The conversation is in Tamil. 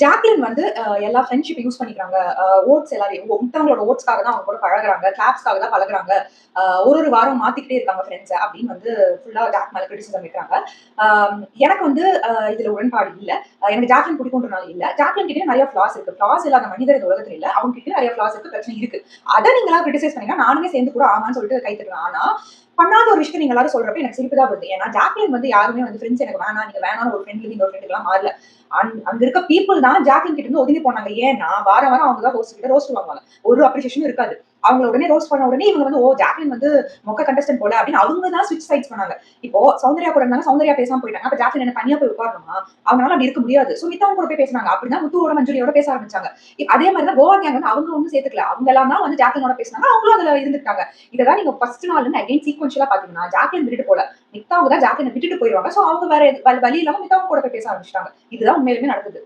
ஜாக்லின் வந்து எல்லா ஃப்ரெண்ட்ஷிப் யூஸ் பண்ணிக்கிறாங்க. ஓட்ஸ் எல்லாரையும் மித்தவங்களோட ஓட்ஸ்க்காக தான் அவங்க கூட பழகுறாங்க. கிளாப்ஸ்க்காக தான் பழகுறாங்க. ஒரு வாரம் மாத்திக்கிட்டே இருக்காங்க ஃப்ரெண்ட்ஸ அப்படின்னு வந்து ஃபுல்லா ஜாக் மேல கிரிட்டிசிசம் வைக்கிறாங்க. எனக்கு வந்து இதுல உடன்பாடு இல்ல. எனக்கு ஜாக்லின் பிடிக்கும்ன்றனால இல்ல. ஜாக்லின் கிட்டயும் நெறைய ஃப்ளாஸ் இருக்கு. ஃப்ளாஸ் இல்லாத மனிதர் இந்த உலகத்துல இல்ல. அவங்க கிட்டயும் நெறைய ஃப்ளாஸ் இருக்கு. பிரச்சனை இருக்கு. அத நீங்களா கிரிட்டிசைஸ் பண்ணீங்கன்னா நானுமே சேர்ந்து கூட ஆமான்னு சொல்லிட்டு கை தட்டுவேன். ஆனா பண்ணாத ஒரு விஷயத்த நீங்க எல்லாரும் சொல்றப்ப எனக்கு சிரிப்பு தான் வருது. ஏன்னா ஜாக்லின் வந்து யாருமே வந்து ஃப்ரெண்ட்ஸ் எனக்கு வேணாம், நீங்க வேணாம்னு ஒரு ஃப்ரெண்ட்ல இருந்து இன்னொரு ஃப்ரெண்டுக்குலாம் மாறல. அங்க இருக்க பீப்புள் தான் ஜாக்லின் கிட்ட இருந்து ஒதுங்கி போனாங்க. ஏன்னா வாரம் வாரம் அவங்க தான் ஹோஸ்ட் கிட்ட ரோஸ்ட் வாங்குவாங்க. ஒரு அப்ரிசியேஷனும் இருக்காது. அவங்கள உடனே ரோஸ்ட் பண்ண உடனே இவங்க வந்து ஓ ஜாக்லின் வந்து மொக்க கண்டஸ்டன்ட் போல அப்படின்னு அவங்க தான் ஸ்விட்ச் சைட்ஸ் பண்ணாங்க. இப்போ சௌந்தர்யா கூட இருந்தாங்க, சௌந்தர்யா பேசாம போயிட்டாங்க. அப்ப ஜாக்லின் என்ன தனியா போய் உட்காரணுமா? அவங்களால அப்படி இருக்க முடியாது. சுமிதாவும் கூட போய் பேசினாங்க. அப்படிதான் முத்துவோட மஞ்சுரியோட பேச ஆரம்பிச்சாங்க. அதே மாதிரி தான் கோவா கேங் வந்து அவங்க ஒன்னும் சேர்த்துக்கல. அவங்க எல்லாம் தான் வந்து ஜாக்லினோட பேசினாங்க. அவங்களும் அதுல இருந்துட்டாங்க. இததான் நீங்க ஃபர்ஸ்ட் நாள்ல இருந்து அகைன் சீக்வென்ஷியலா பாத்தீங்கன்னா ஜாக்லின் விட்டுட்டு போல. மித்தவங்க தான் ஜாக்லினை விட்டுட்டு போயிருவாங்க. சோ அவங்க வேற வழி இல்லாம மித்தவங்க கூட போய் பேச ஆரம்பிச்சிட்டாங்க. இதுதான் உண்மையிலுமே நடக்குது.